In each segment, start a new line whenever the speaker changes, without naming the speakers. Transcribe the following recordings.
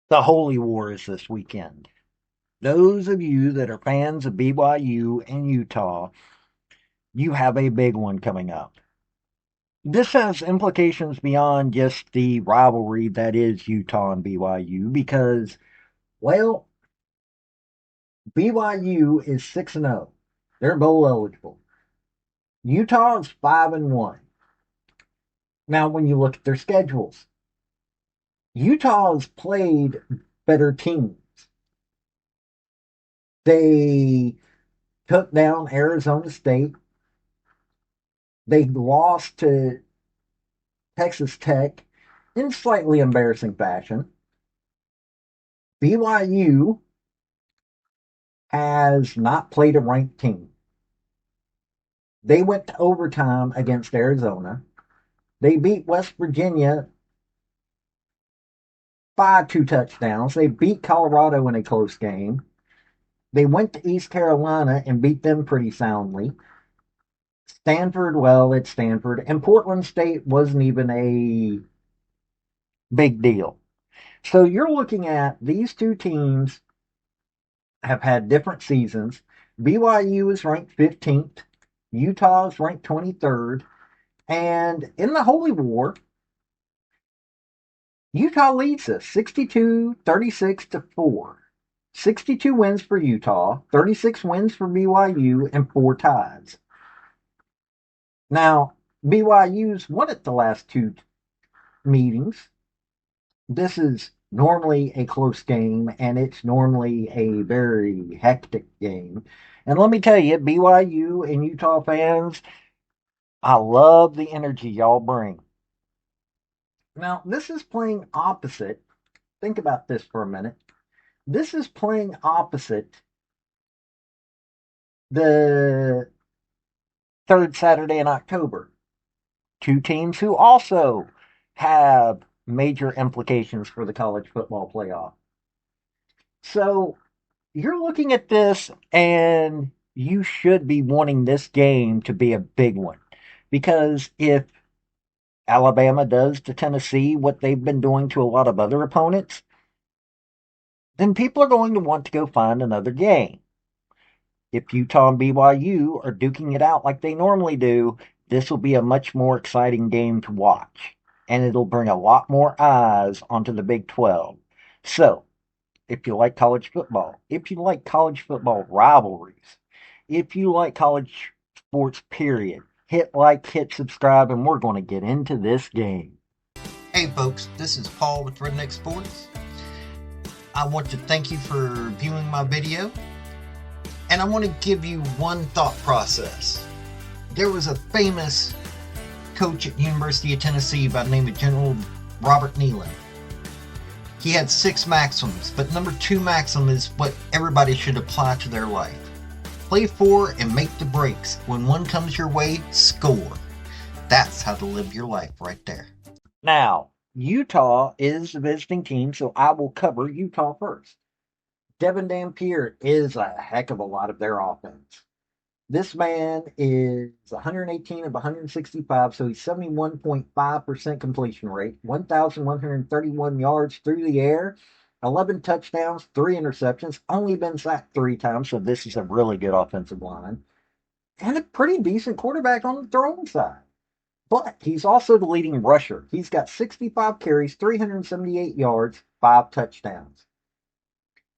The Holy War is this weekend. Those of you that are fans of BYU and Utah, you have a big one coming up. This has implications beyond just the rivalry that is Utah and BYU because, well, BYU is 6-0. They're bowl eligible. Utah is 5-1. Now, when you look at their schedules, Utah has played better teams. They took down Arizona State. They lost to Texas Tech in slightly embarrassing fashion. BYU has not played a ranked team. They went to overtime against Arizona. They beat West Virginia by 2 touchdowns. They beat Colorado in a close game. They went to East Carolina and beat them pretty soundly. Stanford, well, it's Stanford. And Portland State wasn't even a big deal. So you're looking at these two teams have had different seasons. BYU is ranked 15th. Utah is ranked 23rd. And in the Holy War, Utah leads us 62-36 to 4. 62 wins for Utah, 36 wins for BYU, and 4 ties. Now, BYU's won it the last two meetings. This is normally a close game, and it's normally a very hectic game. And let me tell you, BYU and Utah fans, I love the energy y'all bring. Now, this is playing opposite. Think about this for a minute. This is playing opposite the third Saturday in October. Two teams who also have major implications for the college football playoff. So you're looking at this and you should be wanting this game to be a big one. Because if Alabama does to Tennessee what they've been doing to a lot of other opponents, then people are going to want to go find another game. If Utah and BYU are duking it out like they normally do, this will be a much more exciting game to watch. And it'll bring a lot more eyes onto the Big 12. So, if you like college football, if you like college football rivalries, if you like college sports, period, hit like, hit subscribe, and we're going to get into this game.
Hey folks, this is Paul with Redneck Sports. I want to thank you for viewing my video, and I want to give you one thought process. There was a famous coach at the University of Tennessee by the name of General Robert Neyland. He had 6 maxims, but number 2 maxim is what everybody should apply to their life. Play for and make the breaks. When one comes your way, score. That's how to live your life right there.
Now, Utah is the visiting team, so I will cover Utah first. Devin Dampier is a heck of a lot of their offense. This man is 118 of 165, so he's 71.5% completion rate, 1,131 yards through the air, 11 touchdowns, 3 interceptions, only been sacked 3 times, so this is a really good offensive line, and a pretty decent quarterback on the throwing side. But he's also the leading rusher. He's got 65 carries, 378 yards, 5 touchdowns.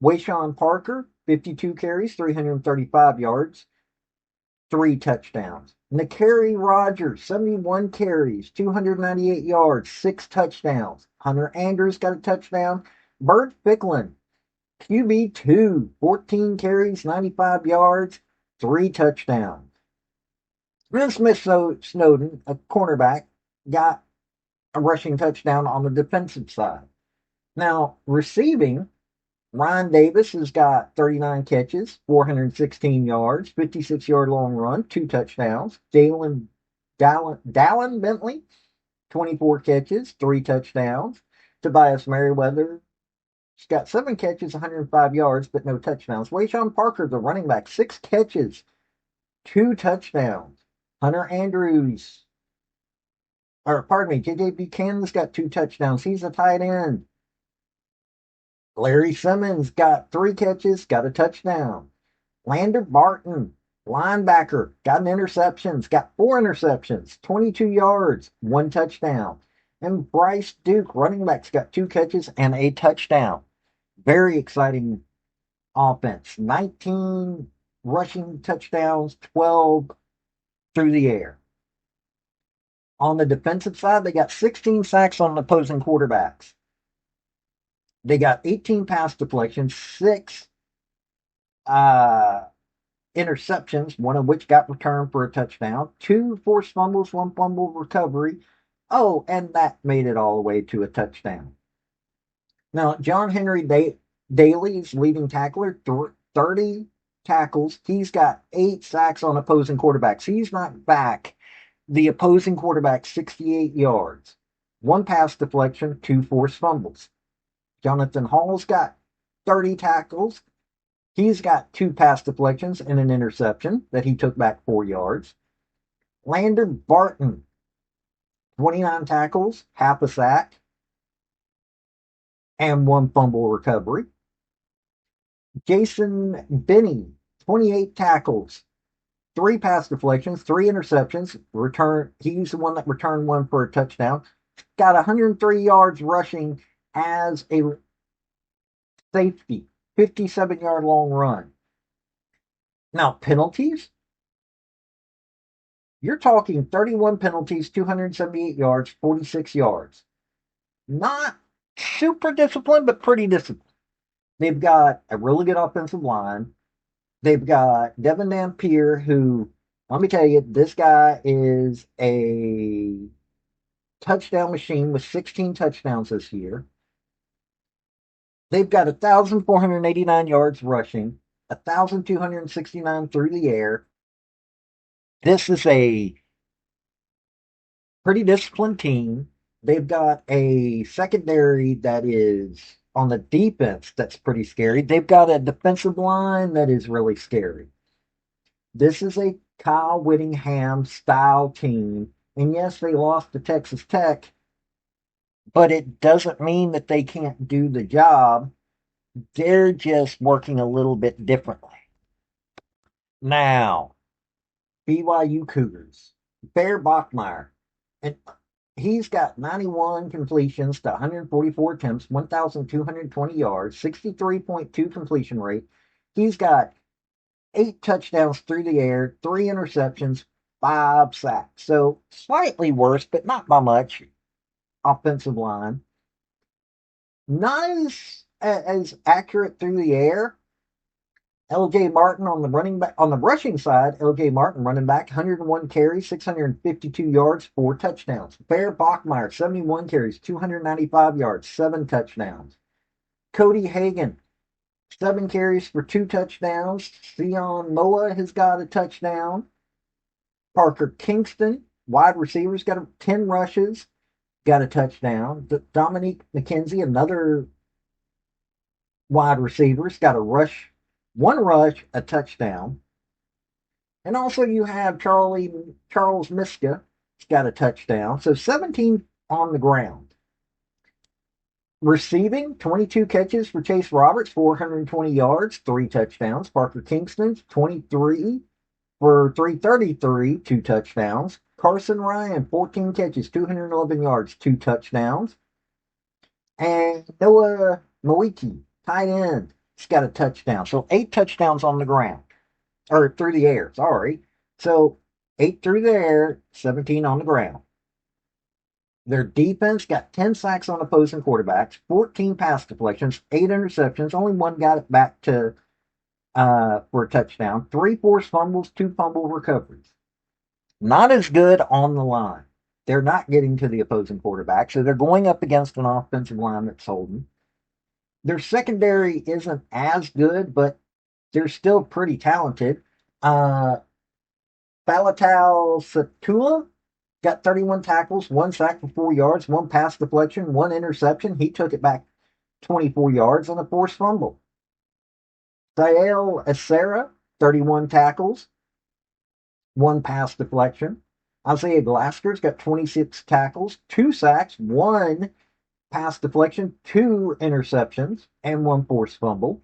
Wayshawn Parker, 52 carries, 335 yards, 3 touchdowns. Nakari Rogers, 71 carries, 298 yards, 6 touchdowns. Hunter Andrews got a touchdown. Bert Ficklin, QB2, 14 carries, 95 yards, 3 touchdowns. Then Smith Snowden, a cornerback, got a rushing touchdown on the defensive side. Now, receiving, Ryan Davis has got 39 catches, 416 yards, 56-yard long run, 2 touchdowns. Dallin Bentley, 24 catches, 3 touchdowns. Tobias Merriweather has got 7 catches, 105 yards, but no touchdowns. Wayshawn Parker, the running back, 6 catches, 2 touchdowns. Hunter Andrews, or pardon me, J.J. Buchanan's got 2 touchdowns. He's a tight end. Larry Simmons got 3 catches, got a touchdown. Lander Barton, linebacker, got got 4 interceptions, 22 yards, 1 touchdown. And Bryce Duke, running back's got 2 catches and a touchdown. Very exciting offense. 19 rushing touchdowns, 12 through the air. On the defensive side, they got 16 sacks on opposing quarterbacks. They got 18 pass deflections, 6 uh, interceptions, one of which got returned for a touchdown, 2 forced fumbles, 1 fumble recovery. Oh, and that made it all the way to a touchdown. Now, John Henry Daly's leading tackler, 30 tackles. He's got 8 sacks on opposing quarterbacks. He's knocked back the opposing quarterback 68 yards, 1 pass deflection, 2 forced fumbles. Jonathan Hall's got 30 tackles. He's got 2 pass deflections and an interception that he took back 4 yards. Lander Barton, 29 tackles, half a sack, and 1 fumble recovery. Jason Benny, 28 tackles, 3 pass deflections, 3 interceptions. He's the one that returned 1 for a touchdown. Got 103 yards rushing as a safety, 57-yard long run. Now, penalties, you're talking 31 penalties, 278 yards, 46 yards. Not super disciplined, but pretty disciplined. They've got a really good offensive line. They've got Devin Dampier, who, let me tell you, this guy is a touchdown machine with 16 touchdowns this year. They've got 1,489 yards rushing, 1,269 through the air. This is a pretty disciplined team. They've got a secondary that is on the defense that's pretty scary. They've got a defensive line that is really scary. This is a Kyle Whittingham style team. And yes, they lost to Texas Tech, but it doesn't mean that they can't do the job. They're just working a little bit differently. Now, BYU Cougars, Bear Bachmeier, and he's got 91 completions to 144 attempts, 1,220 yards, 63.2 completion rate. He's got 8 touchdowns through the air, 3 interceptions, 5 sacks. So slightly worse, but not by much. Offensive line, not as accurate through the air. L.J. Martin on the rushing side. L.J. Martin running back, 101 carries, 652 yards, 4 touchdowns. Bear Bachmeier, 71 carries, 295 yards, 7 touchdowns. Cody Hagan, 7 carries for 2 touchdowns. Sion Moa has got a touchdown. Parker Kingston, wide receivers, got 10 rushes, got a touchdown. Dominique McKenzie, another wide receiver, got a rush. 1 rush, a touchdown. And also you have Charles Miska. He's got a touchdown. So 17 on the ground. Receiving, 22 catches for Chase Roberts, 420 yards, 3 touchdowns. Parker Kingston, 23 for 333, 2 touchdowns. Carson Ryan, 14 catches, 211 yards, 2 touchdowns. And Noah Moiki, tight end, he's got a touchdown. So 8 touchdowns on the ground. Or through the air, sorry. So 8 through the air, 17 on the ground. Their defense got 10 sacks on opposing quarterbacks, 14 pass deflections, 8 interceptions. Only 1 got it back to for a touchdown. 3 forced fumbles, 2 fumble recoveries. Not as good on the line. They're not getting to the opposing quarterback, so they're going up against an offensive line that's holding. Their secondary isn't as good, but they're still pretty talented. Falatau Satula got 31 tackles, 1 sack for 4 yards, 1 pass deflection, 1 interception. He took it back 24 yards on a forced fumble. Sael Acera, 31 tackles, 1 pass deflection. Isaiah Glasker's got 26 tackles, 2 sacks, 1 pass deflection, 2 interceptions, and 1 forced fumble.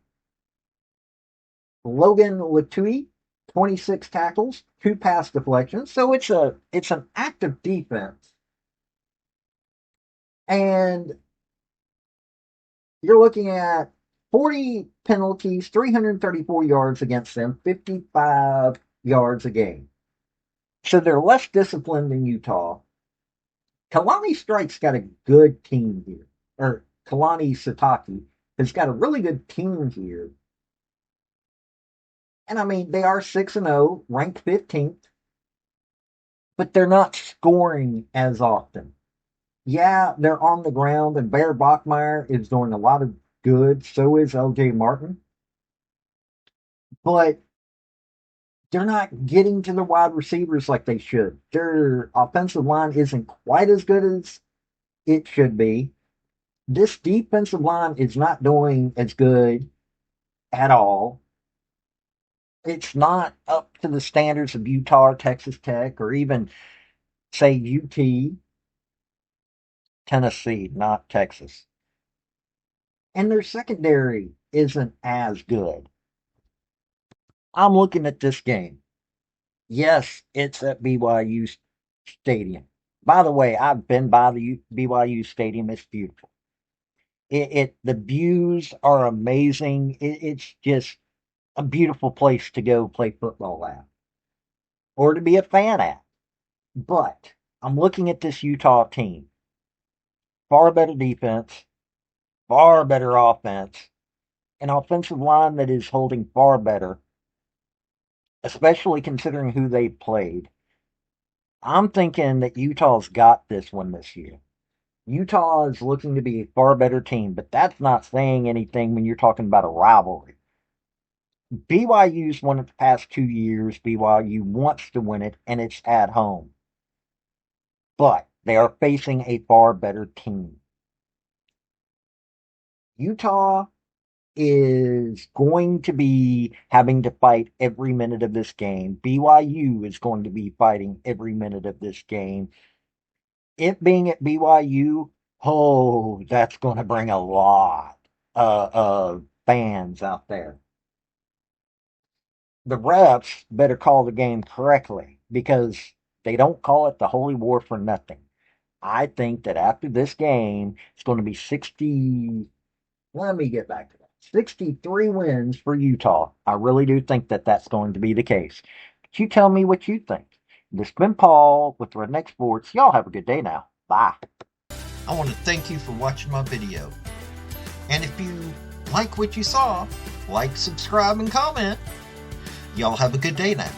Logan Latui, 26 tackles, 2 pass deflections. So it's an active defense. And you're looking at 40 penalties, 334 yards against them, 55 yards a game. So they're less disciplined than Utah. Kalani Strike's got a good team here. Or Kalani Sataki has got a really good team here. And I mean, they are 6-0, ranked 15th, but they're not scoring as often. Yeah, they're on the ground, and Bear Bachmeyer is doing a lot of good. So is LJ Martin. But they're not getting to the wide receivers like they should. Their offensive line isn't quite as good as it should be. This defensive line is not doing as good at all. It's not up to the standards of Utah or Texas Tech or even, say, UT, Tennessee, not Texas. And their secondary isn't as good. I'm looking at this game. Yes, it's at BYU Stadium. By the way, I've been by the BYU Stadium. It's beautiful. The views are amazing. It's just a beautiful place to go play football at or to be a fan at. But I'm looking at this Utah team. Far better defense, far better offense, an offensive line that is holding far better, especially considering who they played. I'm thinking that Utah's got this one this year. Utah is looking to be a far better team, but that's not saying anything when you're talking about a rivalry. BYU's won it the past 2 years. BYU wants to win it, and it's at home. But they are facing a far better team. Utah is going to be having to fight every minute of this game. BYU is going to be fighting every minute of this game. It being at BYU, oh, that's going to bring a lot of fans out there. The refs better call the game correctly because they don't call it the Holy War for nothing. I think that after this game, it's going to be 60. Let me get back to that. 63 wins for Utah. I really do think that that's going to be the case. But you tell me what you think. This has been Paul with Redneck Sports. Y'all have a good day now. Bye.
I want to thank you for watching my video. And if you like what you saw, like, subscribe, and comment. Y'all have a good day now.